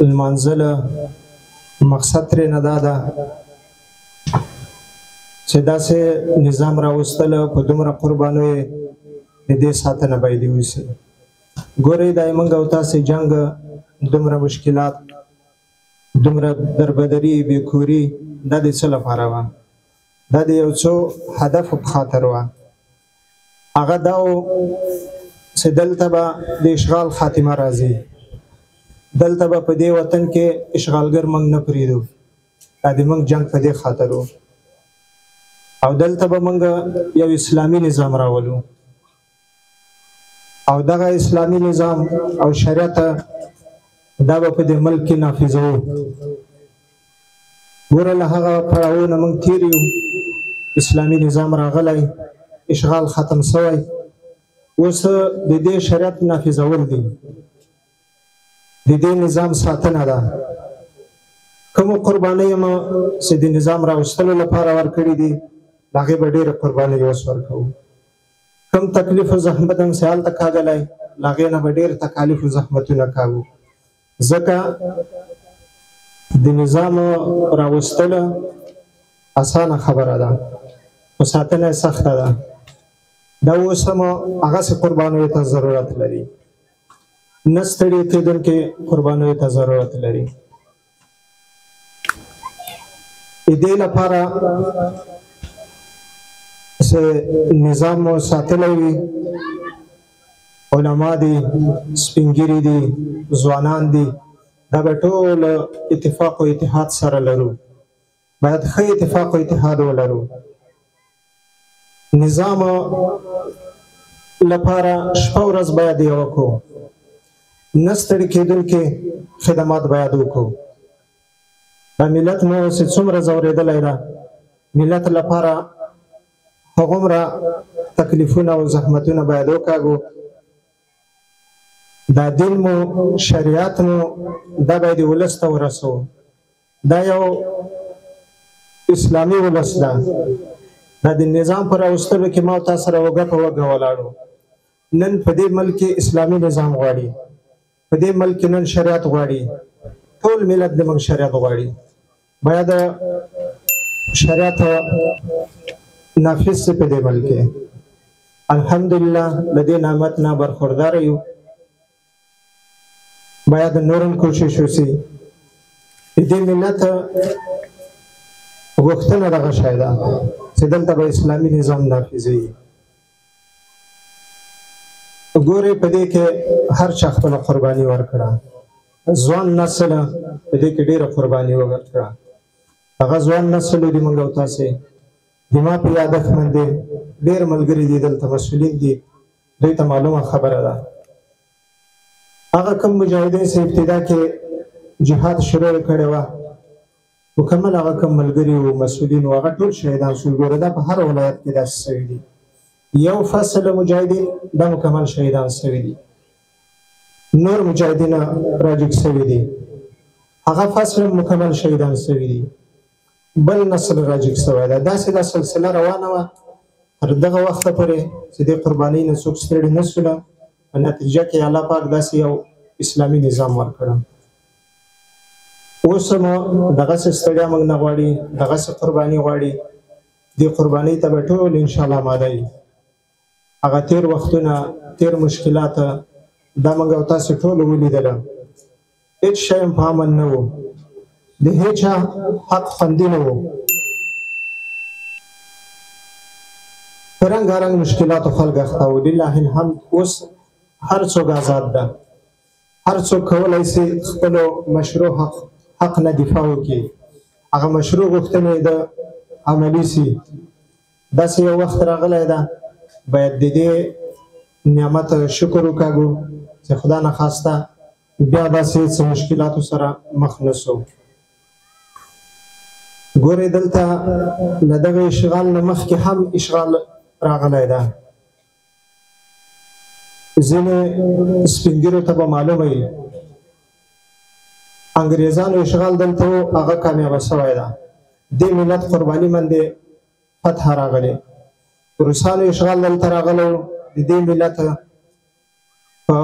لمانځله مقصد ترېنه دا ده چې داسې نظام راوستله په دومره قربانیو یې د دې ساتنه باید وشي. ګورئ دا موږ او تاسې جنګ دومره مشکلات دومره دربدري بېکوري دا د څه لپاره وه؟ دا د یو څو هدفو په خاطر وه. هغه دا و چې دلته به د اشغال خاتمه راځي، دلته به په دې وطن کې اشغالګر موږ نه پرېږدو. دا د موږ جنګ په دې خاطر و. او دلته به موږ یو اسلامي نظام راولو او دغه اسلامي نظام او شریعت دا به په دې ملک کې نافذوو. ګوره له هغه پړاوونه موږ تېر یو، اسلامي نظام راغلی، اشغال ختم شوی، اوس د دې شریعت نافذول دي، د دې نظام ساتنه ده. کومو قربانۍ مو چې د نظام راوستلو لپاره ورکړي دي د هغې به ډېرې قربانۍ اوس ورکوو. کوم تکلیف و زحمت هم چې هلته کاږلی له هغې نه به ډېر تکالیف و زحمتونه کاږو. ځکه د نظام راوستله اسانه خبره ده خو ساتنه یې سخته ده. دا اوس هم هغسې قربانیو ته ضرورت لري، نه ستړي کېدونکې قربانیو ته ضرورت لري. د دې لپاره چې نظام مو ساتلی وي، علما دي، سپین ږیري دي، ځوانان دي، دا به ټول اتفاق و اتحاد سره لرو. باید ښه اتفاق و اتحاد ولرو. نظام لپاره شپه ورځ باید یې وکړو، نه ستړي کېدونکې خدمات باید وکړو. دا ملت مو چې څومره ځورېدلی ده، ملت لپاره هغومره تکلیفونه او زحمتونه باید وکاږو. دا دین مو شریعت مو دا باید ولس ته ورسوو. دا یو اسلامي ولس ده. دا د نظام په راوستلو کې ما او تا سره وږه په وږه ولاړو. نن په دې ملک کې اسلامي نظام غواړي، په دې ملک کې نن شریعت غواړي، ټول ملت د موږ شریعت غواړي. باید شریعت نافذ شي په دې ملک کې. الحمدلله له دې نعمت نه برخورداره یو. باید نورم کوشش وشي. د دې ملت غوښتنه دغه شی ده چې دلته به اسلامي نظام نافذ وي. ګورئ په دې کې هر چا خپله قرباني ورکړه. ځوان نسل په دې کې ډېره قرباني ورکړه. هغه ځوان نسل دي موږ او تاسې زما په یادښت باندې ډېر ملګري دي دلته مسؤلین دي، دوی ته معلومه خبره ده. هغه کوم مجاهدین چې ابتدا کې جهاد شروع کړې وه، مکمل هغه کوم ملګري وو مسؤلین وو هغه ټول شهیدان شول. ګوره دا په هر ولایت کې داسې شوي دي. یو فصل مجاهدین دا مکمل شهیدان شوي دي، نور مجاهدین راجګ شوي دي، هغه فصل مکمل شهیدان شوي دي، بل نسل راجګ شوی ده. داسې دا سلسله روانه وه تر دغه وخته پورې چې دې قربانۍ نه څوک ستړي نه شوله. په نتیجه کې الله پاک داسې یو اسلامي نظام ورکړه. اوس هم دغسې ستړیا موږ نه غواړي، دغسې قرباني غواړي. دې قربانۍ ته به ټول انشاءالله آماده یي. هغه تېر وختونه، تېر مشکلات دا موږ او تاسې ټولو ولیدله. هېڅ شی هم په امن نه و، د هېچا حق خوندي نه و. په رنګارنګ مشکلاتو خلک اخته وو. لله الحمد اوس هر څوک آزاد ده، هر څوک کولی شي خپلو مشروع حق نه دفاع وکړي، هغه مشروع غوښتنې د عملي شي. داسې یو وخت راغلی ده باید د دې نعمت شکر وکاږو چې خدا نخواسته بیا داسې څه مشکلاتو سره مخ نه شو. ګورئ دلته له دغه اشغال نه مخکې هم اشغال راغلی ده. ځینې سپین ږیرو ته به معلومه وي انګریزانو اشغال دلته و، هغه کامیابه شوی ده. دې ملت قرباني باندې فتح راغلی. روسانو اشغال دلته راغلی و، د دې ملت په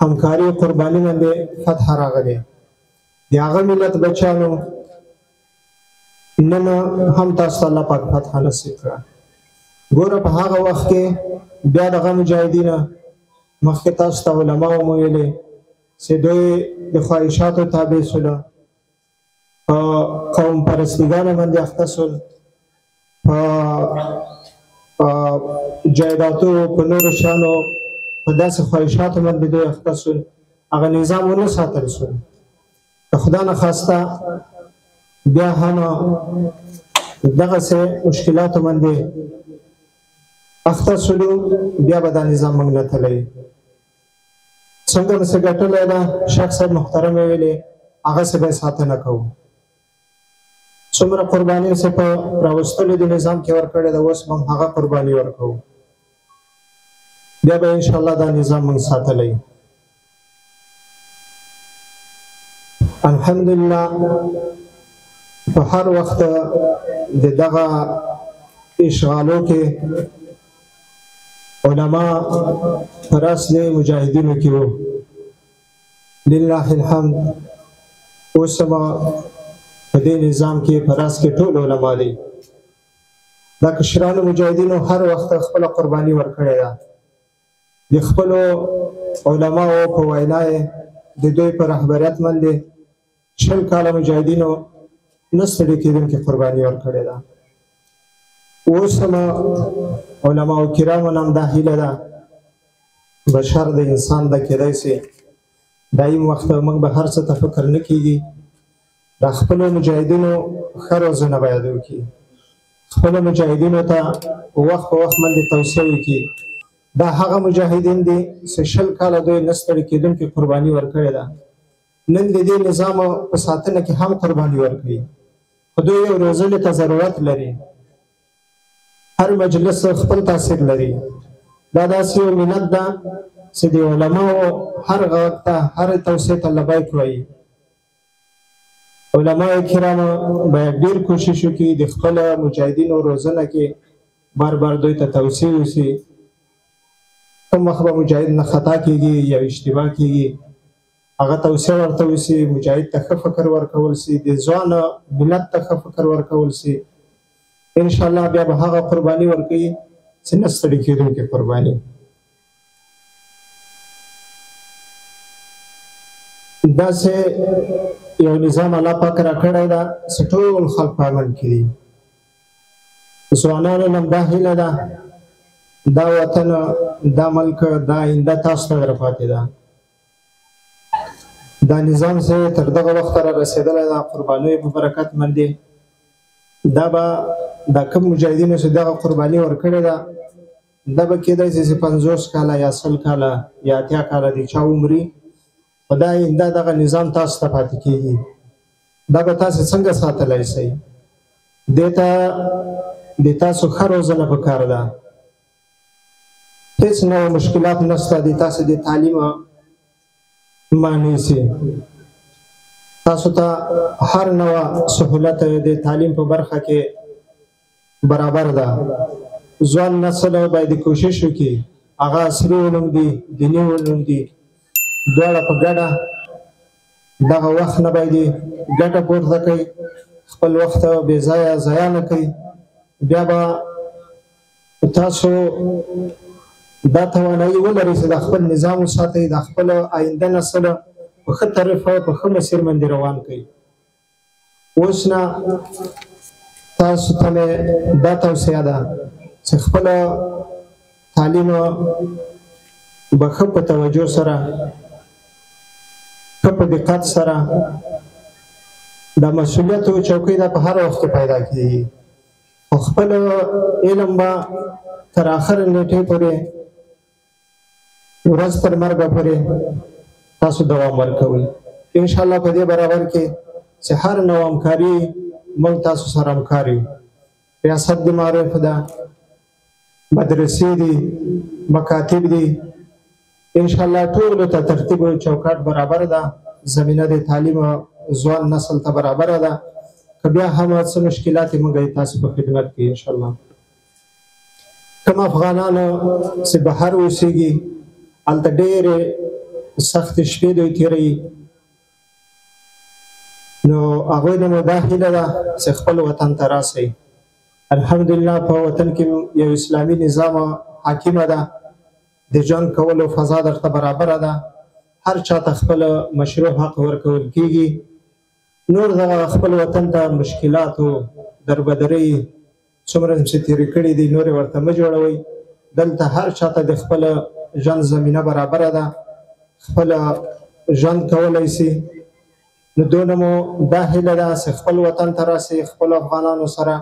همکاري قرباني باندې فتح راغلی. د هغه ملت بچیانو نن هم تاسو ته الله پاک فتح نصیب کړه. ګوره په هغه وخت کې بیا دغه مجاهدینه مخکې تاسو ته علماو مو ویلې چې دوی د خواهشاتو تابع شوله، په قوم پرستګانو باندې اخته شول، په جایدادو په نورو شیانو په داسې خواهشاتو باندې دوی اخته شول، هغه نظام ونه ساتل شول. د خدا نه خواسته بیا هم دغسې مشکلاتو باندې اخته شولو، بیا به دا نظام موږ نه تللی. څنګه مو څه ګټلی ده شیخ صاحب محترم یې ویلې هغسې به یې ساتنه کوو. څومره قرباني چې په راوستلو د نظام کې ورکړې ده اوس به هم هغه قرباني ورکوو، بیا به انشاءالله دا نظام موږ ساتلی. الحمدلله په هر وخت د دغه اشغالو کې علما پر اصل مجاهدینو کې وو، لله الحمد. اوس هم په دې نظام کې پر اصل کې ټول علما دي. دا کشرانو مجاهدینو هر وخت خپله قرباني ورکړې ده. د خپلو علماو په وینا د دوی په رهبریت باندې 20 کاله مجاهدینو نه ستړي کېدونکې قرباني ورکړې ده. اوس هم علماو کرامو نه هم دا هیله ده، بشر د انسان ده، کېدای شي دایم وخت موږ به هر څه ته فکر نه کېږي. د خپلو مجاهدینو ښه روزنه باید وکړي، خپلو مجاهدینو ته وخت په وخت باندې توصیه وکړي. دا هغه مجاهدین دي چې 20 کاله دوی نه ستړي کېدونکې قرباني ورکړې ده. نن د دې نظام په ساتنه کې هم قرباني ورکوي، خو دوی یو روزنې ته ضرورت لري. هر مجلس خپل تاثیر لري. دا داسې یو ملت ده چې د علماو هر غږ ته هر توصیې ته لبیک وایي. علماء کرامو باید ډېر کوشش وکړي د خپله مجاهدینو روزنه کې بار بار دوی ته توصیې وشي. کوم وخت به مجاهد نه خطا کېږي یا اشتباه کېږي، هغه توصیه ورته وشي، مجاهد ته ښه فکر ورکول شي، د ځوان ملت ته ښه فکر ورکول شي. انشاءالله بیا به هغه قرباني ورکوي چې نه ستړي کېدونکې قرباني. داسې یو نظام الله پاک راکړی ده چې ټول خلک په امن کې دي. ځوانانو نه دا هیله ده دا وطن، دا ملک، دا آینده تاسو ته درپاتې ده. دا نظام چې تر دغه وخته را رسېدلی ده قربانیو په برکت باندې، دا به دا کوم مجاهدینو چې دغه قرباني ورکړې ده دا به کېدای شي چې 50 کاله یا 100 کاله یا 80 کاله د چا عمري، خو دا آینده دغه نظام تاسو ته پاتې کېږي. دا به تاسو څنګه ساتلی شئ؟ دې ته د تاسو ښه روزنه پکار ده. هېڅ نوع مشکلات نشته د تاسو د تعلیم معنی سي. تاسو ته هر نوع سهولت د تعلیم په برخه کې برابر ده. ځوان نسل باید کوشش وکړي هغه عصري علوم دي، دیني علوم دي، دواړه په ګډه دغه وخت نه باید ګټه پورته کوي، خپل وخت بې ځایه ضایع نه کوي. بیا به تاسو دا توانایي ولرئ چې د خپل نظام وساتئ، د خپل آینده نسل په ښه طرف او په ښه مسیر باندې روان کړئ. اوس نه تاسو ته مې دا توصیه ده چې خپله تعلیم به ښه په توجه سره، ښه په دقت سره، د مسؤلیتو چوکۍ ده په هر وخت کې پیدا کېږي، خو خپل علم به تر آخر نیټې پورې، ورځ تر مرګه پورې تاسو دوام ورکوئ. انشاءالله په دې برابر کې چې هر نوع همکاري موږ تاسو سره همکار یو. ریاست د معارف ده، مدرسې دي، مکاتب دي، انشاءالله ټولو ته ترتیب او چوکاټ برابر ده. زمینه د تعلیم ځوان نسل ته برابر ده. که بیا هم څه مشکلات موږ تاسو په خدمت کې انشاءالله. کوم افغانانو چې بهر اوسېږي هلته ډېرې سختې شپې دوی تېروي، نو هغوی نه مو دا هیله ده چې خپل وطن ته راسئ. الحمدلله په وطن کې یو اسلامي نظام حاکمه ده، د ژوند کولو فضا درته برابره ده، هر چاته خپل مشروع حق ورکول کیږي. نور دغه خپل وطن ته مشکلاتو دربدرۍ څومره چې تېرې کړي دي نورې ورته مه جوړوئ. دلته هر چاته د خپل ژوند زمینه برابره ده، خپله ژوند کولی سي. نو دونه مو دا هیله ده چې خپل وطن ته راسئ، خپلو افغانانو سره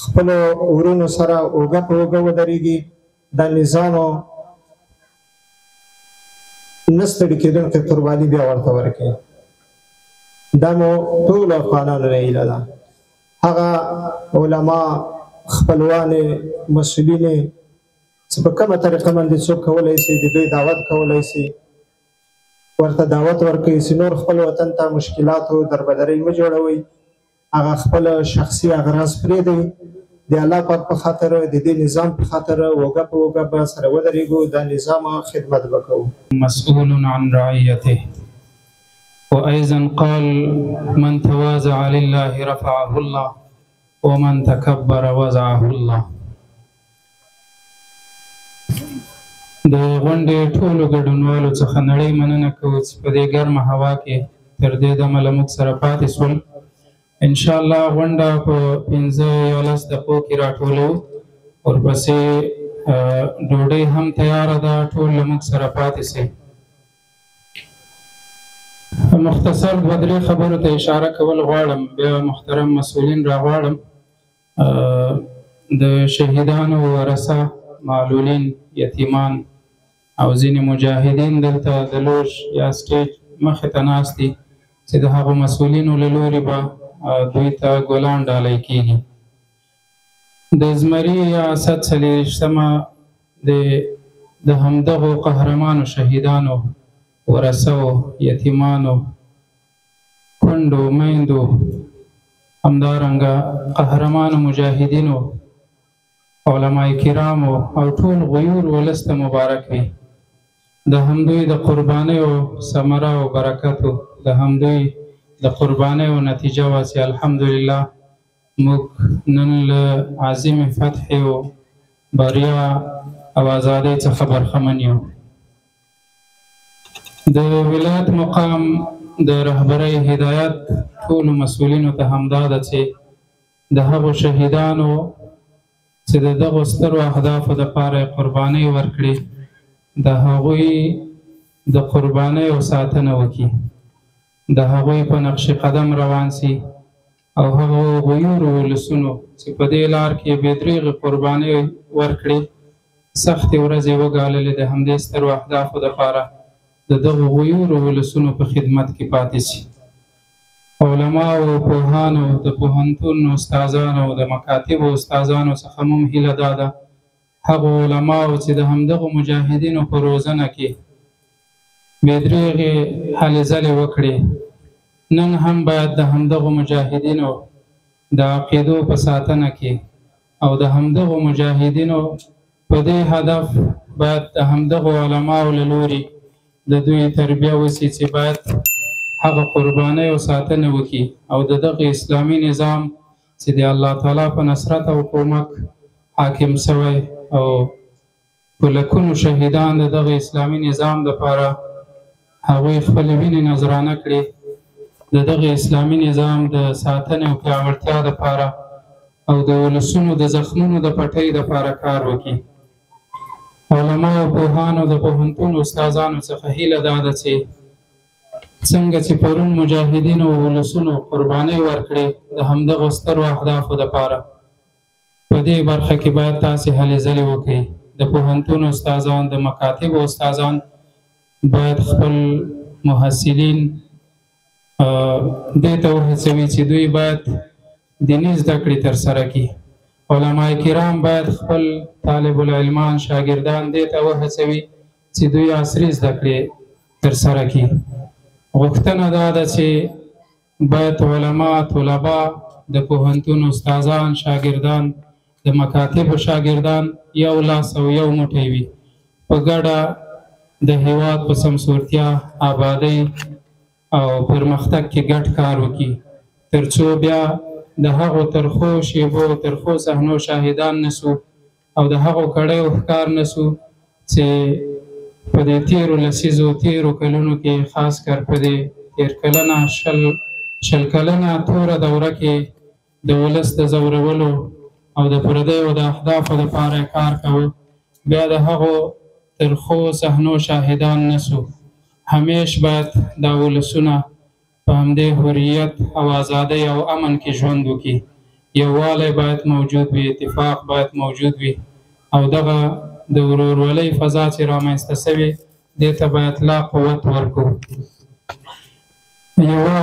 خپلو ورونو سره اوږه په اوږه ودرېږي، دا نظامو نه ستړي کېدونکې قرباني بیا ورته ورکړي. دا مو ټولو افغانانو نه هیله ده. هغه علما، خپلوانې، مسؤلینې چې په کومه طریقه باندې څوک کولی سي د دوی دعوت کولی سي، ورته دعوت ورکوي چې نور خپل وطن ته مشکلاتو دربدرۍ مه جوړوئ، هغه خپل شخصي اغراض پرېږدئ، د الله پاک په خاطر، د دې نظام په خاطر اوږه په اوږه به سره ودرېږو، دا نظام خدمت به کوو. مسؤول عن رعیته وأيضا قال من تواضع لله رفعه الله ومن تكبر وضعه الله. د غونډې ټولو ګډونوالو څخه نړۍ مننه کوو چې په دې ګرمه هوا کې تر دې دمه له موږ سره پاتې شول. انشاءالله غونډه په 15-11 دقیقو کې راټولو، ورپسې ډوډۍ هم تیاره ده، ټول له موږ سره پاتې شئ. مختصر 2-3 خبرو ته اشاره کول غواړم، بیا محترم مسؤلین راغواړم. د شهیدانو ورثه، معلولین، یتیمان او ځینې مجاهدین دلته د لوژ یا سټیج مخې ته ناست دي چې د هغو مسؤلینو له لورې به دوی ته ګلان ډالۍ کېږي. د زمري یا اسد 40مه د همدغو قهرمانو شهیدانو ورثو، یتیمانو، کونډو، میندو، همدارنګه قهرمانو مجاهدینو، علماء کرامو او ټول غیور ولس ته مبارک وي. د همدوی د قربانیو ثمره او برکتو، د همدوی د قربانیو نتیجه وه چې الحمدلله موږ نن له عظیم فتح او بریا او ازادۍ څخه برخمن یو. د ولایت مقام د رهبرۍ هدایت ټولو مسؤلینو ته همدا ده چې د هغو شهیدانو چې د دغو سترو اهدافو دپاره یې قربانۍ ورکړي، د هغوی د قربانیو ساتنه وکړي، د هغوی په نقش قدم روان سي، او هغو غیورو ولسونو چې په دې لار کې بې دریغې قربانۍ ورکړي، سختې ورځې وګاللې، د همدې سترو اهدافو دپاره د دغو غیورو ولسونو په خدمت کې پاتې سي. علماو، پوهانو، د پوهنتون استادانو، د مکاتبو استادانو څخه هم هیله دا ده هغو علماو چې د همدغو مجاهدینو په روزنه کې بې دریغې هلې ځلې وکړي، نن هم باید د همدغو مجاهدینو د عقیدو په ساتنه کې او د همدغو مجاهدینو په دې هدف باید د همدغو علماو له لوري د دوی تربیه وسي چې باید هغه قربانۍ او ساتنه وکړي او د دغه اسلامي نظام چې د الله تعالی په نصرت او کومک حاکم شوی او په لکونو شهیدان د دغه اسلامي نظام دپاره هغوی خپلې وینې نذرانه کړي، د دغه اسلامي نظام د ساتنې او پیاوړتیا دپاره او د ولسونو د زخمونو د پټۍ دپاره کار وکړي. علماو او پوهانو د پوهنتون استادانو څخه هیله دا ده چې څنګه چې پرون مجاهدینو او ولسونو قربانۍ ورکړې د همدغو سترو اهدافو دپاره، په دې برخه کې باید تاسې هلې ځلې وکړئ. د پوهنتون استادان، د مکاتبو استادان باید خپل محصلین دې ته وهڅوي چې دوی باید دیني زده کړې ترسره کړي. علماء کرام باید خپل طالب العلمان، شاګردان دې ته وهڅوي چې دوی عصري زده کړې ترسره کړي. غوښتنه دا ده چې باید علما، طلبا، د پوهنتون استادان، شاګردان، د مکاتبو شاګردان یو لاس او یو موټی وي، په ګډه د هیواد په سمسورتیا، آبادۍ او پرمختګ کې ګډ کار وکړي، تر څو بیا د هغو ترخو شیبو ترخو صحنو شاهدان نسو او د هغو کړیو ښکار نسو چې په دې تیرو لسیزو تیرو کلونو کې خاص کر په دې تیر کلنه شل کلنه توره دوره کې د ولس د ځورولو او د پردیو د اهدافو دپاره کار کوو، بیا د هغو ترخو صحنو شاهدان نسو. همیش باید دا ولسونه په همدې حریت او ازادۍ او امن کې ژوند وکړي. یووالی باید موجود وي، اتفاق باید موجود وي او دغه د ورورولۍ فضا چې رامنځته سوې دې ته باید لا قوت ورکړو. یوه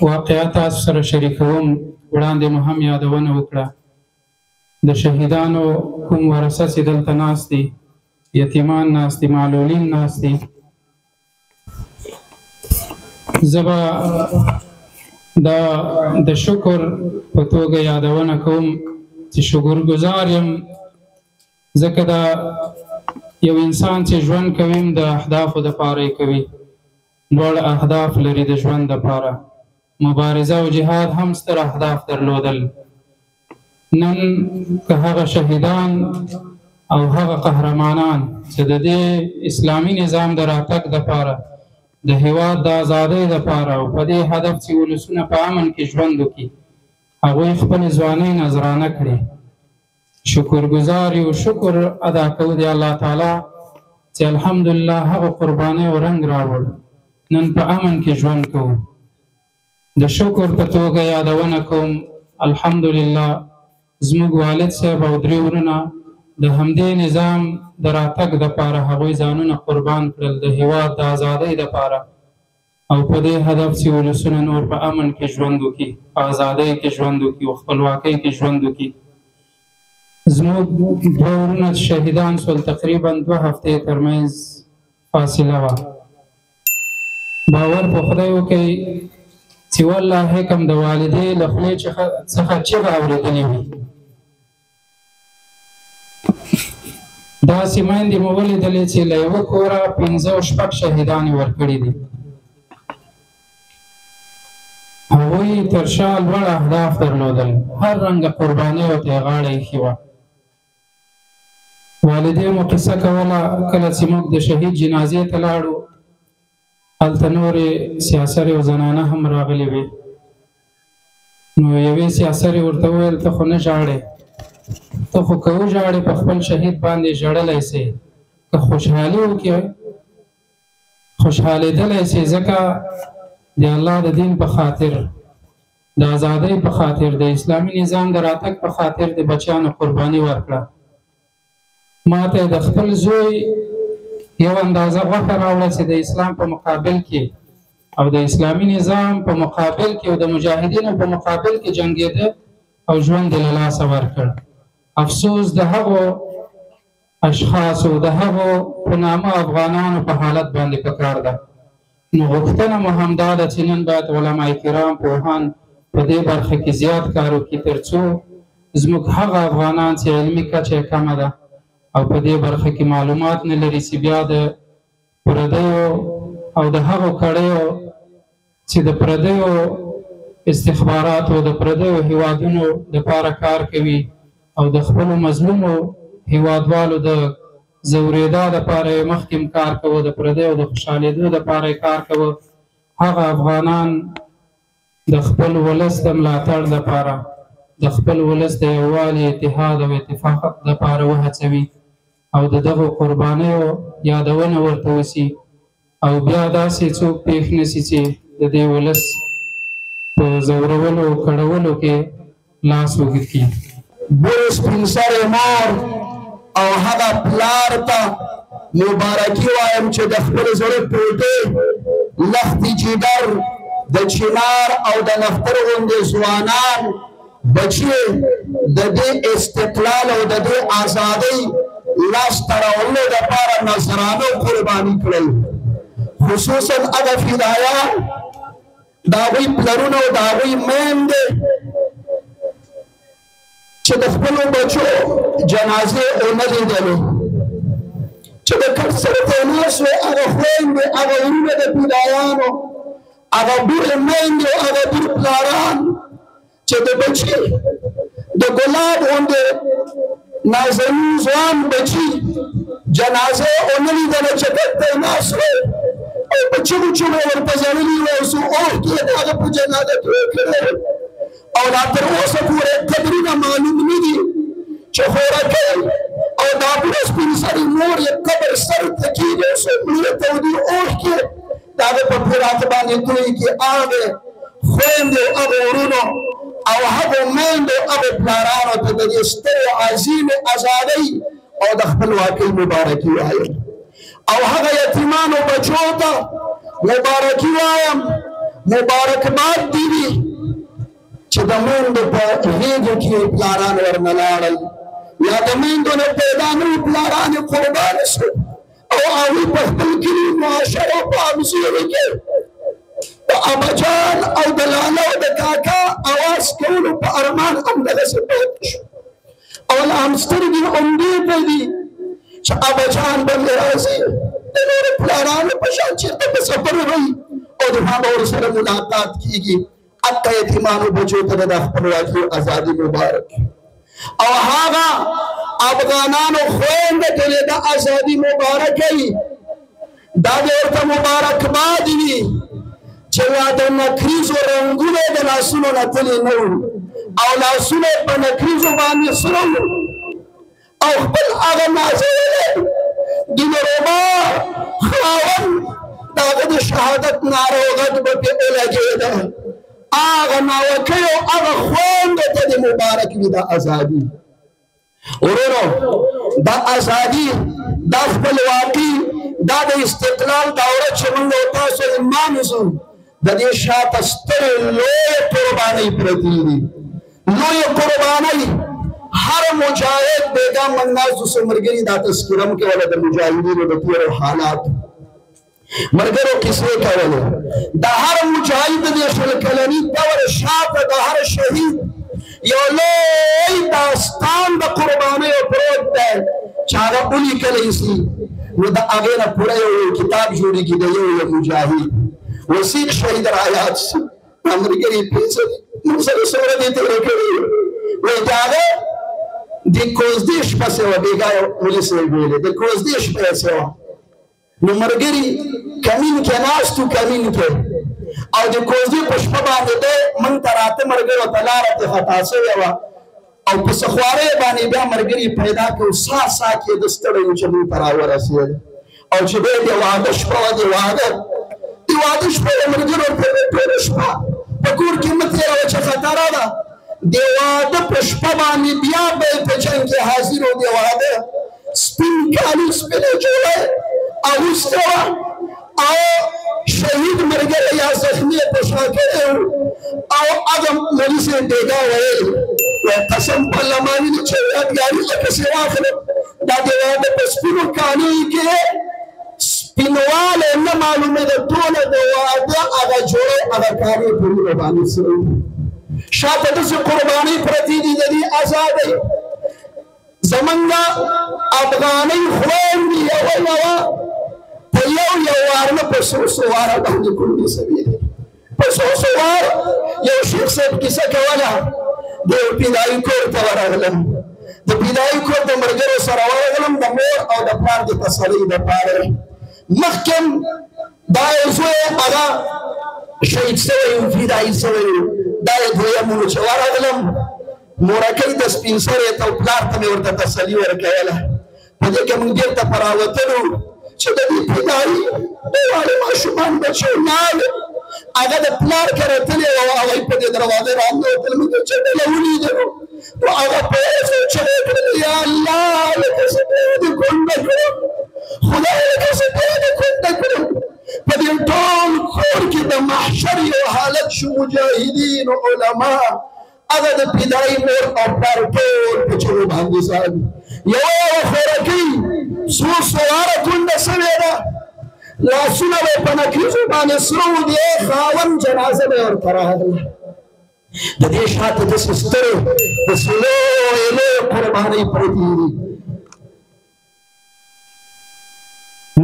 واقعه تاسو سره شریکوم، وړاندې مو هم یادونه وکړه. د شهیدانو کوم ورثه چې دلته ناست دي، یتیمان ناست دي، معلولین ناست دي، زه به دا د شکر په توګه یادونه کوم چې شکرګزار یم، ځکه دا یو انسان چې ژوند کوي د اهدافو دپاره یې کوي، لوړ اهداف لري د ژوند دپاره. مبارزه او جهاد هم ستر اهداف درلودل. نن که هغه شهیدان او هغه قهرمانان چې د دې اسلامي نظام د راتګ دپاره، د هیواد د ازادۍ دپاره او په دې هدف چې ولسونه په امن کې ژوند وکړي، هغوی خپلې ځوانۍ نذرانه کړې. شکرګزار یو، شکر ادا کوو د الله تعالی چې الحمدلله هغو قربانیو رنګ راوړ، نن په امن کې ژوند کوو. د شکر په توګه یادونه کوم، الحمدلله زموږ والد صاحب او درې ورونه د همدې نظام د راتګ دپاره هغوی ځانونه قربان کړل د هیواد د ازادۍ دپاره او په دې هدف چې ولسونه نور په امن کې ژوند وکړي، په ازادۍ کې ژوند وکړي او خپلواکۍ کې ژوند وکړي. زموږ دوه ورونه شهیدان شول، تقریبا 2 هفتې ترمنځ فاصله وه. باور په خدای وکړئ چې والله حکم د والدې له خولې څخه چغه اورېدلې وي. داسې میندې مو ولیدلې چې له یوه کوره 5 او 6 شهیدان یې ورکړي دي. هغوی تر شا لوړ اهداف درلودل، هر رنګه قربانۍ ورته یې غاړه ایښې وه. والدې مو قصه کوله، کله چې موږ د شهید جنازې ته لاړو، هلته نورې سیاسرې او زنانه هم راغلې وې. نو یوې سیاسرې ورته وویل ته خو نه ژاړې، ته خو که وژاړې په خپل شهید باندې ژړلی سې، که خوشحالي وکړې خوشحالېدلی سې، ځکه د الله د دین په خاطر، د ازادۍ په خاطر، د اسلامي نظام د راتګ په خاطر د بچیانو قرباني ورکړه. ما ته د خپل زوی یو اندازه غوښه راوړه چې د اسلام په مقابل کې او د اسلامي نظام په مقابل کې او د مجاهدینو په مقابل کې جنګېده او ژوند یې له لاسه ورکړ. افسوس د هغو اشخاصو، د هغو په نامه افغانانو په حالت باندې پکار ده. نو غوښتنه مو همدا ده چې نن باید علما کرام، پوهان په دې برخه کې زیات کار وکړي، تر څو زموږ هغه افغانان چې علمي کچه یې کمه ده او په دې برخه کې معلومات نه لري، چې بیا د پردیو او د هغو کړیو چې د پردیو استخباراتو د پردیو هیوادونو دپاره کار کوي او د خپلو مظلومو هیوادوالو د ځورېدا دپاره یې مخکې کار کوه، د پردیو د خوشحالېدو دپاره یې کار کوه. هغه افغانان د خپل ولس د ملاتړ دپاره، د خپل ولس د یووالي، اتحاد او اتفاق دپاره وهڅوي او د دغو قربانیو یادونه ورته وسي او بیا داسې څوک پېښ نسي چې د دې ولس په ځورولو او کړولو کې لاس اوږد کړي. بل سپین سرې مور او هغه پلار ته مبارکي وایم چې د خپل زړه ټوټې لښتې جګر د چنار او د نفتر غوندې ځوانان بچي د دې استقلال او د دې ازادۍ لاسته راوړلو دپاره نذرانه قرباني کړل. خصوصا هغه فدایان، د هغوی پلرونه او د هغوی میندې چې د خپلو بچو جنازې ونه لیدلو، چې د کټ سره ته ناست وې، هغه خویندې، هغه ورونه د فدایانو هغه بوړې میندې او هغه بوړ پلاران چې د بچي د ګلاب غوندې نازنین ځوان بچي جنازه یې ونه لیدله چې ګټ ته یې ناست و او په چغو چغو ورته ژړلي وو او څو اوښکې یې د هغه په جنازه توی کړی او لا تر اوسه پورې قبرونه معلوم نه دي چې خورکۍ او دا بوډا سپین سرې مور یې قبر سر ته کېږي او څو مړه تودې اوښکې د هغه په پراته باندې تویېږي هغې خویندې او هغو وروڼو او هغو میندو هغو پلارانو ته د دې سترې عظیمې ازادۍ او د خپلواکۍ مبارکي وایم او هغه یتیمانو بچو ته مبارکي وایم مبارکباد دي وي چې د میندو په غېږو کې یې پلاران ورنه لاړل یا د میندو نه پیدا نه وي پلاران یې قربانه شول او هغوی په خپل کلي معاشرو په امزیرو کې د اباجان او د لاله او د کاکا اواز کولو په ارمان همدغسې پاتې شو او لا هم سترګې عمدې ته دي چې اباجان به مې راځي د نورو پلارانو په شان چېرته په سفر وی او د ما به ورسره ملاقات کېږي حتی یتیمانو بچو ته د خپلواکي او ازادي مبارک او هغه افغانانو خویندې ته د ازادي مبارکه وي دا د ورته مبارکباد وي چې لا د نکریزو رنګونه د لاسونو نه تللي نه وو او لاسونه یې په نکریزو باندې سره وو او خپل هغه نازولی دلربا خاوند د هغه د شهادت ناره او غږ به پرې ولګېده هغه ناوکۍ او هغه خویندو ته د مبارک وي دا ازادي ورونو دا ازادي دا خپلواکي دا د استقلال دوره چې موږ او تاسو یې مانځو د دې شاته سترې لویې قربانۍ پرتې دي لویې قربانۍ هر مجاهد بیګا موږ ناست اوسو ملګري دا تذکره م کوله د مجاهدینو د تېرو حالاتو ملګرو کیسې کولې د هر مجاهد د دې شل کلني دور شاته د هر شهید یو لوی داستان د قربانیو پروت دی چې هغه ولیکلی سي نو د هغې نه پوره یو کتاب جوړېږي د یو مجاهد وسیق شهید رایاد سي دا ملګري پېڅه موږ سره څومره دې تېره کړې وایي د هغه د کوزدې شپه سې وه بېګا مولي صاحب ویلې د کوزدې شپه یې سې وه نو ملګري کمین کې ناست و کمین کې او د کوزدې په شپه باندې دی موږ ته راته ملګرو ته لاره ترې خطا سوې وه او په سخوارۍ باندې بیا ملګري پیدا کړو سا کې د ستړی و چې موږ ته راورسېد او چې دی د واده شپه وه د واده شپه د ملګرو ورته ټوله شپه په کور کې مه تېروه چې خطره ده د واده په شپه باندې بیا به یې په جنګ کې حاضر و د واده سپین کالي سپینې جوړه اغوسته وه او شهید ملګری یا زخمي یې په شا کړی و او هغه مولي صاحب بېګا ویل وایي قسم په الله باندې چې یادګاري لکسې واخلم دا د واده په سپینو کالیو کې سپینوالی نه معلومېده ټوله د واده هغه جوړی هغه کالي په وینو باندې سره وو شاته داسې قربانۍ پرتې دي د دې ازادۍ زمونږ افغانۍ خویندې یوه په یو وار نه په څو واره باندې کونډې سوي دي په څو وار یو شیخ صاحب کیسه کوله د یو پیدایي کور ته ورغلم د پیدایي کور د ملګرو سره ورغلم د مور او د پلار د تسلۍ دپاره مخکې دا یو زوی هغه شهید سوی و فدایي سوی و دا یې دویم و چې ورغلم مورکۍ د سپین سرې ته او پلار ته مې ورته تسلي ورکوله په دې کې موږ بېرته په راوتلو چې د دې فدایي دوواړه ماشومان بچو ناوې هغه د پلار کره تلې وه او هغوی په دې دروازې راننوتل موږ چې ډله ولیدلو نو هغه په یې چغې کړلې یا الله لکه زه بیا دې کونډه کړم خدای لکه زه بیا دې کونډه کړم په دې ټول کور کې د محشر یو حالت شو مجاهدین او علما هغه د فدایي مور او پلار ټول په چغو باندې ساړي یوه خورکۍ څو واره کونډه سوې ده لاسونه به یې په نکریزو باندې سره وو د خاوند جنازه به یې ورته راغله د دې شاته داسې سترې داسې لویې قربانۍ پرتې دي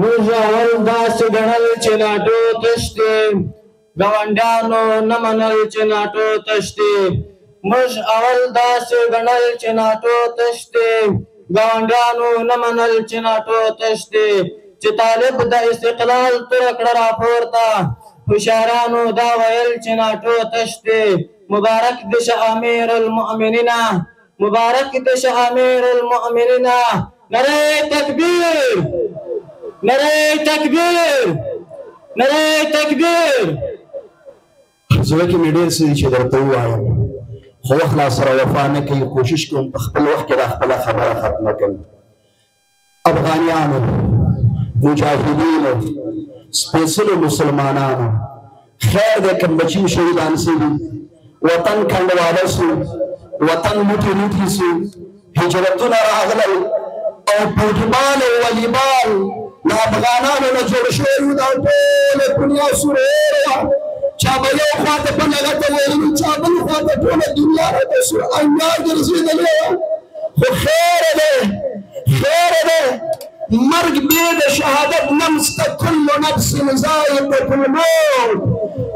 موږ اول داسې ګڼل چې لا ډېر تش دی ګاونډیانو نه منل چې ناټو تش دی موږ اول داسې ګڼل چې ناټو تش دی ګاونډیانو نه منل چې ناټو تش دی چې طالب د استقلال توره کړه راپورته هوښیارانو دا ویل چې ناټو تش دی مبارک دې شه امیر المؤمنین مبارک دې شه امیر المؤمنین نعره تکبیر نعره تکبیر نعره تکبیر زړه کې مې ډېر څه دي چې درته ووایم خو وخت لا سره وفا نه کوي کوشش کوم په خپل وخت کې دا خپله خبره ختمه کړم افغانیانو مجاهدینو سپېڅلو مسلمانانو خیر دی که بچي شهیدان سوي وطن کنډواله سو وطن لوټې لوټې سو هجرتونه راغلل او فوټبال او والیبال له افغانانو نه جوړ شوي وو دا ټوله دنیا سوره وه چا به یو خوا ته بل هغه ته ویلي چا بل خوا ته ټوله دنیا راته انګار ګرځېدلې وه خو خیره دی خیره دی مرګ بې د شهادت نمسته کل نفس ذائقة الموت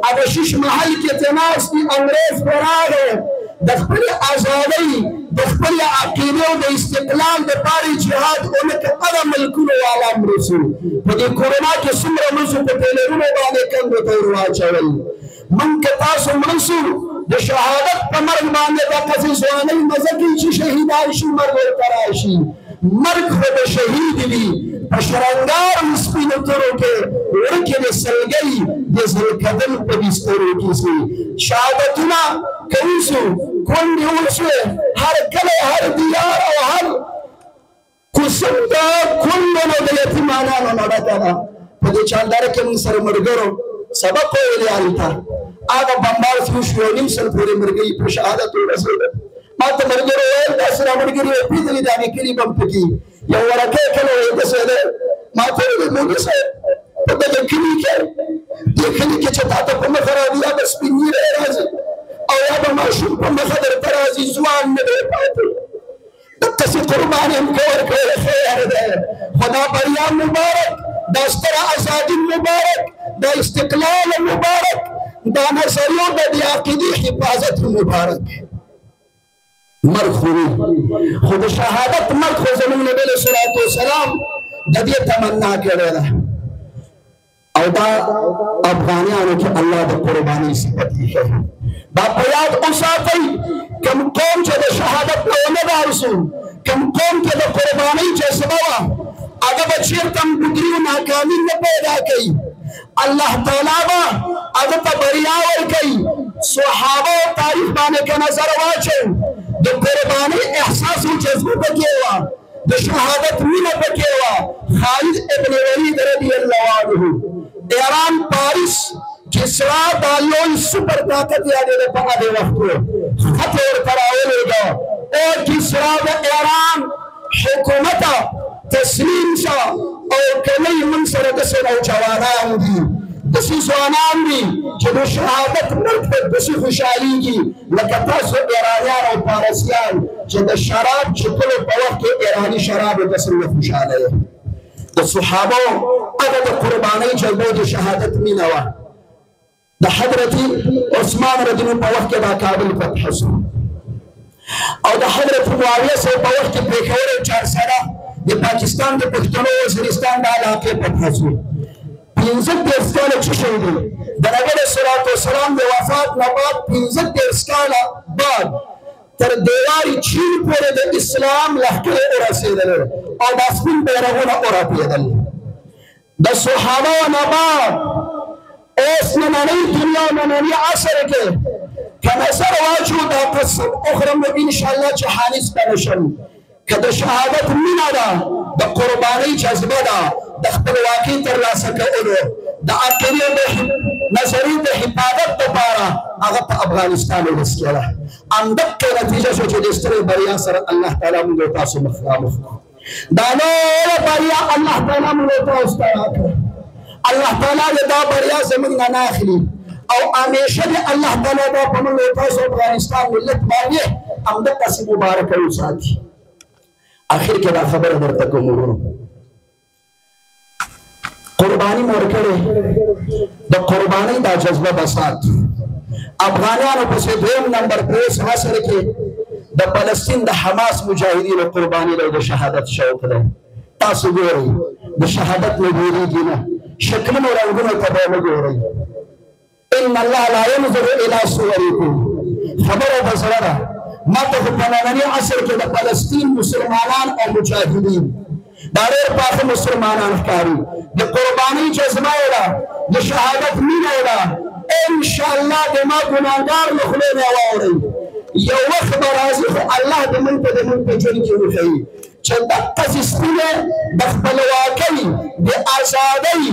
هغه شیش محل کې ته ناست دي انګریز پرې راغی د خپلې ازادۍ د خپلې عقیدې او د استقلال دپاره یې جهاد ونه کړ هغه ملکونو والا مړه سو په دې کورونا کې څومره مړه سو په ټیلرونو باندې کندو ته ور واچول موږ که تاسو مړه سو د شهادت په مرګ باندې دا قصې ځوانۍ مزه کوي چې شهیدان شي مرګ ورته راشي مرګ خو د شهید وي په شرنګارو سپینو تورو کې ورکې د سلګۍ د زلکدل په بسترو کې سي شهادتونه کوي سو کونډې وشوې هر کلی هر دیار او هر کوڅه ته کونډو د یتیمانانو نه ډکه ده په دې چانداره کې موږ سره ملګرو سبق ویلي هلته هغه بمبار شو شو یو نیم سل پورې مرګۍ په شهادت ورسېده ما ته ملګرو ویل داسې راملګري ویل پېژني د هغې کلي بم پکې یو ورکۍ کلی ویل داسې دی ما ته ویل مولوي صاحب په دغه کلي کې دې کلي کې چې تا ته په مخه راځي یا به سپین ږیری راځي او یا به ماشوم په مخه درته راځي ځوان نه دی پاتې دقسې قربان هم که ورکولی خیر دی خو دا بریا مبارک دا ستره ازادي مبارک دا استقلال مبارک دا نظریو د دې عقیدې حفاظت مبارک مرګ خو وي خو د شهادت مرګ خو زموږ نبي علیه الصلاة والسلام د دې تمنا کړې ده او دا افغانیانو کې الله د قربانۍ صفت ایښی دا په یاد وساتئ کوم قوم چې د شهادت نه ونه دار سو کوم قوم کې د قربانۍ جذبه وه هغه به چېرته هم ډګري و ناکامي نه پیدا کوي الله تعالی به هغه ته بریا ورکوي صحابه تاریخ باندې که نظر واچو د قربانۍ احساس او جذبه پکې وه د شهادت مینه پکې وه خالد ابن ولید رضی الله عنه ایران پاریس کسرا دا لوی سپر طاقت یادېده په هغې وخت کې خط یې ورته راولېږه او کسرا د ایران حکومت تسلیم شه او که نه یې موږ سره داسې نوجوانان دي داسې ځوانان دي چې د شهادت مرګ ته داسې خوشحالېږي لکه تاسو ایرانیان او پارسیان چې د شراب څښلو په وخت کې ایراني شرابو ته څنګه خوشحاله یې د صحابو هغه د قربانۍ جذبه د شهادت مینه وه د حضرت عثمان رضی الله په وخت کې دا کابل فتح شو او د حضرت معاویه صاحب په وخت کې پېښور او چارسره د پاکستان د پښتنو وزیرستان د علاقې فتح شو 15 کاله چې شوي دي د نبي علیه الصلاة والسلام د وفات نه بعد 15 کاله بعد تر دیواري چین پورې د اسلام لښکرې ورسېدلې او دا سپین بیرغونه ورپېدل د صحابه نه بعد اوس نننۍ دنیا ننني عصر کې که نظر واچو دا قسم اخرم انشاءالله چې حانس به نشم که د شهادت مینه ده د قربانۍ جذبه ده د خپلواکۍ ترلاسه کولو د عقیدې د نظریې د حفاظت دپاره هغه په افغانستان ولس کې ده همدقې نتیجه شو چې د سترې بریا سره الله تعالی موږ او تاسو مخامخ کړو دا لویه بریا الله تعالی موږ او تاسو ته راکړه الله تعالی دا بریا زموږ نه نه اخلي او همیشه دې الله تعالی دا په موږ او تاسو افغانستان ملت باندې همدقسې مبارکه وساتي آخر کې دا خبره درته کوم ورونو قرباني مو ورکړې د قربانۍ دا جذبه بسات افغانانو پسې دویم نمبر پریس مصر کې د فلسطین د حماس مجاهدینو قرباني له د شهادت شوق دی تاسو ګورئ د شهادت نه ډېرېږي نه شکلونو رنګونو ته به نه ګورئ ان الله لا ينظر الى صوركم خبره د زړه ده ما ته په ننني عصر کې د فلسطین مسلمانان او مجاهدین دا ډېر پاخه مسلمانان ښکاري د قربانۍ جذبه یې ده د شهادت مینه یې ده انشاءالله د ما ګناهګار له خولې نه واورئ یو وخت به راځي خو الله د موږ ته د موږ په ژوند کې وښیي چې دقسې سپینې د خپلواکۍ د ازادۍ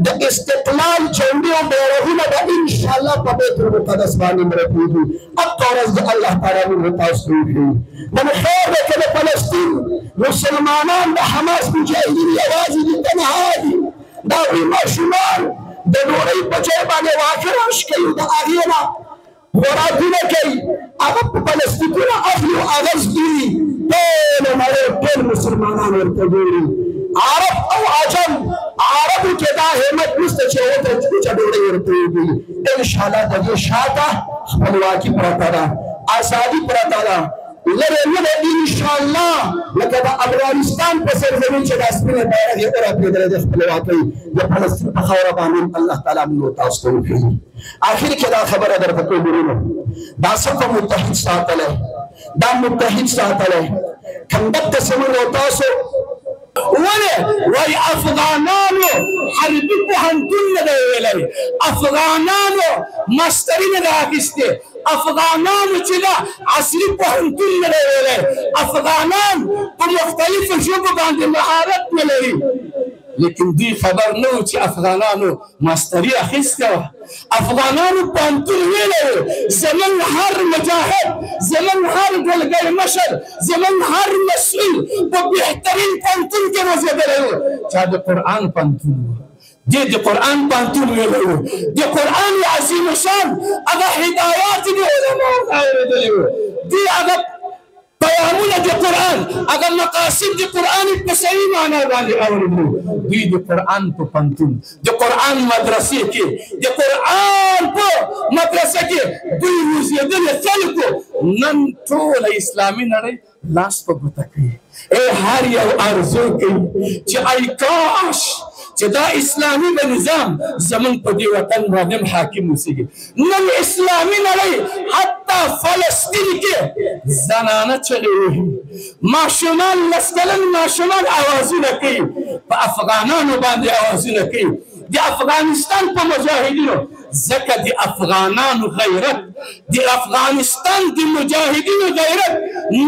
د استقلال جنډې او بیرغونه به انشاءالله په بیت المقدس باندې مرپېږي هغه ورځ د الله تعالی موږ تاسو ته وښیي نن خیر دی که د فلسطین مسلمانان د حماس مجاهدین یوازې دي تنها دي دا هغوی ماشومان د ډوډۍ په ځای باندې واښه راشي کوي د هغې نه خوراکونه کوي هغه په پلاستیکونه اخلي او هغه ږدي ټوله نړۍ ټول مسلمانان ورته ګوري عرب او عجم عربو کې دا همت نشته چې ورته وچه ډوډۍ ورته وګوري انشاءالله د دې شاته خپلواکي پرته ده ازادي پرته ده لرې نه ده انشاءالله لکه د افغانستان په سرزمین چې دا سپینه بیرغ یې ورپېدلی د خپلواکۍ د فلسطین په خاوره باندې الله تعالی موږ تاسو ته وښیي آخر کې دا خبره درته کوم ورونو دا څه متحد ساتلی دا متحد ساتلی کنډک ته زموږ او تاسو ولې وایي افغانانو حربي پوهنتون نه دی ویلی افغانانو مستري نه دی اخیستې افغانانو چې دا عصري پوهنتون نه دی ویلی افغانان په مختلفو ژبو باندې مهارت نه لري لیکن دوی خبر نه و چې افغانانو ماستري اخیستې وه افغانانو پوهنتون ویلی و زموږ هر مجاهد زموږ هر ډلګی مشر زموږ هر مسؤل په بهترین پوهنتون کې روزېدلی و چا د قرآن پوهنتون و دې د قرآن پوهنتون ویلی و د قرآن عظیم شان هغه هدایات د علماو نه اورېدلي و دې هغه پیامونه د قرآن هغه مقاصد د قرآن په صحیح معنا باندې اورېدلي دوی د قرآن په پوهنتون د قرآن مدرسې کې د قرآن په مدرسه کې دوی روزېدلي خلکو نن ټوله اسلامي نړۍ لاس په ګوته کوي هر یو ارزو کوي چې ای کاش چې دا اسلامي به نظام زموږ په دې وطن باندې حاکم اوسېږي نن اسلامي نړۍ حتی فلسطین کې زنانه چغې وهي ماشومان لس کلن ماشومان اوازونه کوي په افغانانو باندې اوازونه کوي د افغانستان په مجاهدینو ځکه د افغانانو غیرت د افغانستان د مجاهدینو غیرت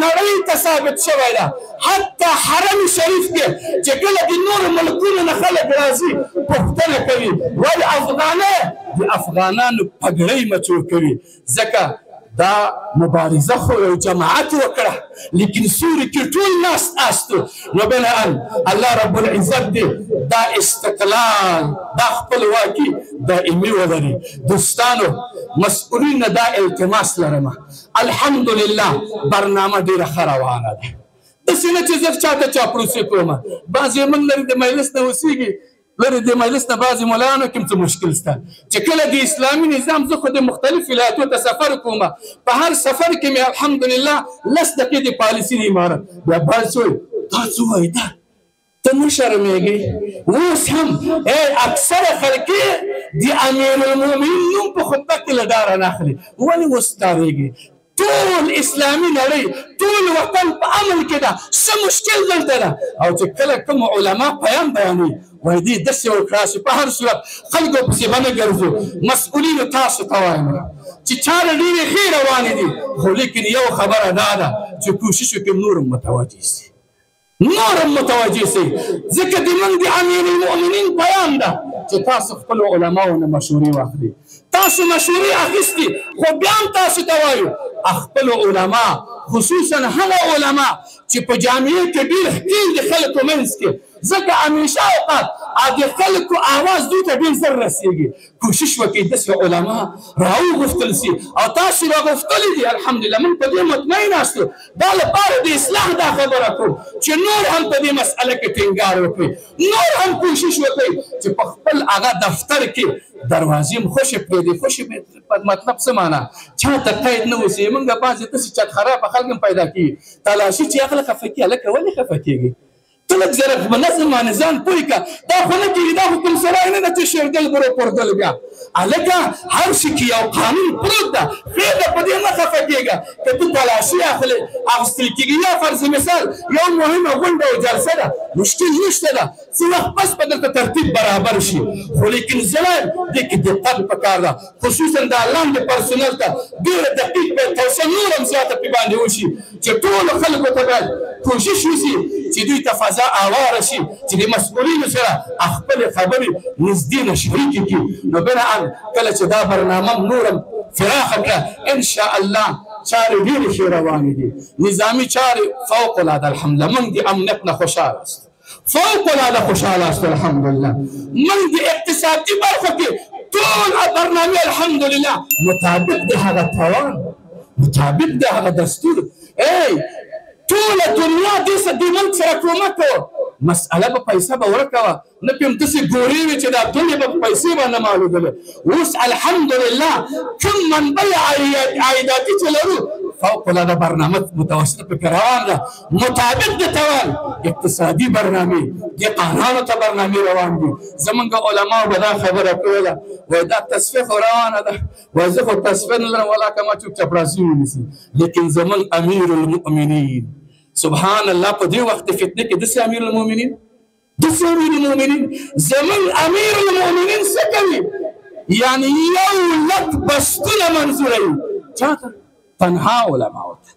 نړۍ ته ثابت شوی ده حتی حرم شریف کې چې کله د نورو ملکونو نه خلک راځي پوښتنه کوي ولې افغانه د افغانانو پګړۍ مچو کوي ځکه دا مبارزه خو یو جماعت وکړه لیکن سوري کې ټول ناس استو نو بناء الله رب العزت دې دا استقلال دا خپلواکي دائمي ولري دوستانو مسؤلین دا التماس لرمه الحمدلله برنامه ډیره ښه روانه ده داسې نه چې زه چاته چاپلوسي کومه بعضې موږ لرې د مجلس نه اوسېږي لرې د مجلس نه بعضې ملایانو کې هم څه مشکل شته چې کله د اسلامي نظام زه خو د مختلف ولایتو ته سفر کوم په هر سفر کې مې الحمدلله لس دقیقې د پالیسي د عمارت بیا بعض وایي دا څه وایي دا ته نه شرمېږې اوس هم اکثره خلک د امیرالمؤمنین نوم په خطبه کې له ډاره نه اخلي ولې اوس ډارېږي ټول اسلامي نړۍ ټول وطن په امن کې ده څه مشکل دلته ده او چې کله کوم علما پیام بیانوي وایي دې داسې وکړه چې په هر صورت خلکو پسې به نه ګرځو مسؤلینو تاسو ته وایم چې چاره ډېرې ښې روانې دي خو لیکن یو خبره دا ده چې کوشش وکړي نور هم متوجه شي نور هم متوجه شي ځکه د موږ د امیرالمؤمنین پیام ده چې تاسو خپلو علماو نه مشورې واخلئ تاسو مشورې اخیستي خو بیا هم تاسو ته وایو خپلو علما خصوصا هغه علما چې په جامعې کې ډېر ښکېل د خلکو منځ کې ځکه همیشه اوقات د خلکو آواز دوی ته ډېر زر رسېږي. کوشش وکړئ داسې علما راوغوښتل سي او تاسو راغوښتلي دي. الحمدلله موږ په دې مطمئن ناستو. دا لپاره د اصلاح دا خبره کوو چې نور هم په دې مسأله کې ټینګار وکړئ، نور هم کوشش وکړئ چې په خپل هغه دفتر کې دروازې هم خوشې پرېږدي. خوشې مطلب څه معنا؟ چاته قید نه اوسي. موږ بعضې داسې چت خرابه خلک هم پیدا کېږي. تلاشي چې هغه خفه کېږي. هلکه ولې خفه کېږي؟ ته لږ زره په نظم باندې ځان پوه کړه. دا خو نه کېږي، دا حکم سرای نه ده چې شېردل برو پردل بیا. هلکه هر شي کې یو قانون پروت ده. خیر ده په دې نه خفه کېږه. که ته تلاشي اخیستل کېږي یا فرض مثال یو مهمه غونډه او جلسه ده، مشکل نشته ده، څه وخت پس به دلته ترتیب برابر شي. خو لیکن زړه دې کې دقت پکار ده، خصوصا دا لاندې پرسونل ته ډېره دقیق باید توسعه نور هم زیاته پرې باندې وشي چې ټولو خلکو ته باید کوشش وشي چې دوی ته فضا اواره شي چې د مسؤلینو سره خپلې خبرې نږدې نه شریکې کړي. نو بناً کله چې دا برنامه نور هم فراخه کړه انشاءالله چارې ډېرې ښې روانې دي. نظامي چارې فوق العاده الحمدلله. موږ د امنیت نه خوشحاله است، فوق العاده خوشحاله است الحمدلله. موږ د اقتصادي برخه کې ټول برنامې الحمدلله مطابق د هغه توان، مطابق د هغه دستور. ټوله دنیا دې ملک سره کومک کوه، مسأله به پیسه به ورکوه، نه پې همداسې ګورې وې چې دا دنیا به په پیسې باندې معلومېدله. اوس الحمدلله کوم منبع عایداتي چې لرو فوق العاده برنامه متوسطه پکې روان ده، مطابق د توان اقتصادي برنامې د قانونو ته برنامې روان دي. زمونږ علماو به دا خبره کوله، وایي دا تصفیه خو روانه ده، وایي زه خو تصفیه نه لرم ولا که ما چوپ چپړاسي ونیسي. لیکن زمونږ امیر المؤمنین سبحان الله په دې وخت فتنه کې داسې امیر المؤمنین، داسې امیر المؤمنین زمونږ امیر المؤمنین څه کوي؟ یعنې یو لک بستونه منظوروي. چاته؟ تنها علماو ته.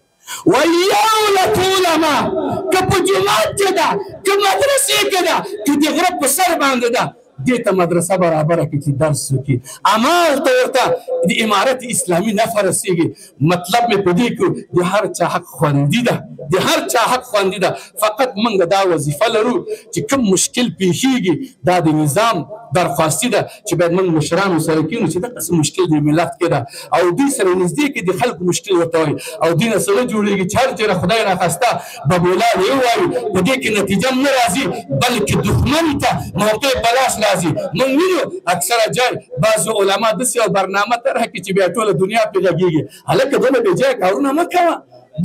ویو لک علما که په جومات کې ده، که مدرسې کې ده، که د غره په سر باندې ده، دې ته مدرسه برابره کړي چې درس وکړي. همالته ورته د امارت اسلامي نفع رسېږي. مطلب مې په دې کې د هر چا حق خوندي ده، د هر چا حق خوندي ده. فقط موږ دا وظیفه لرو چې کوم مشکل پیښیږي دا د نظام درخواستي ده چې باید موږ مشرانو سره کینو چې دغسې مشکل د ملت کې ده او دوی سره نږدې کې د خلکو مشکل ورته وایي او دوی نه سره جوړېږي چې هر چېرې خدای راخسته به مولا دې ووایي په دې کې نتیجه هم نه راځي بلکې دښمن ته موقع په لاس راځي. موږ وینو اکثره ځای بعضو علما داسې یو برنامه طرح کړي چې بیا ټوله دنیا پرې غږېږي. هلکه دونه بې ځایه کارونه مه کوه،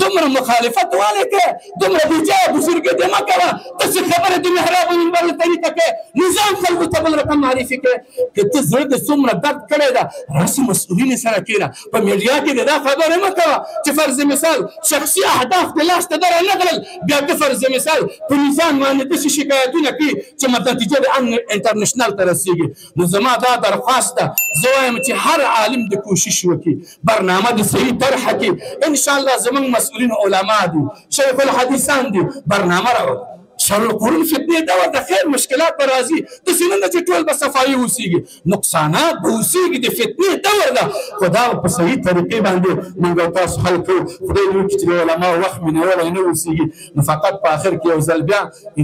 دومره مخالفت والی کوې، دومره بې ځایه بزرګۍ مه کوه. داسې خبرې د محراب و منبر له طریقه کوې، نظام خلکو ته بل رقم معرفي کوې. که ته زړه دې څومره درد کړی ده راسې مسؤلین سره کښېنه. په میډیا کې دې دا خبرې مه کوه چې فرض مثال شخصي اهداف دې لاسته درنغلل، بیا ته فرض مثال په نظام باندې داسې شکایتونه کوي چې نتیجه د امن انټرنیشنل ته رسېږي. نو زما دا درخواست ده، زه وایم چې هر عالم د کوشش وکړي، برنامه د صحیح طرحه کړي. انشاءالله زموږ مسؤلین علما دي، شیخ الحدیثان دي، برنامه راوړي. شر القرون فتنې دور د خیر مشکلات به راځي، داسې نه ده چې ټول به صفایي اوسېږي، نقصانات به اوسېږي، د فتنې دور ده. خو دا په صحیح طریقې باندې موږ او تاسو حل کوو. خدای دې وکړي چې د علماو وخت مې نیولی نه اوسېږي. نو فقط په آخر کې یو ځل بیا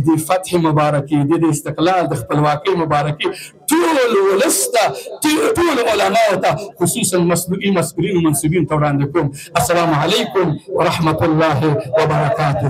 د فتح مبارکي، د استقلال د خپلواکۍ مبارکي ټول ولس ته، ټول علماو ته، خصوصا مسؤلین و منصوبین ته وړاندې کوم. السلام علیکم ورحمة الله وبرکاته.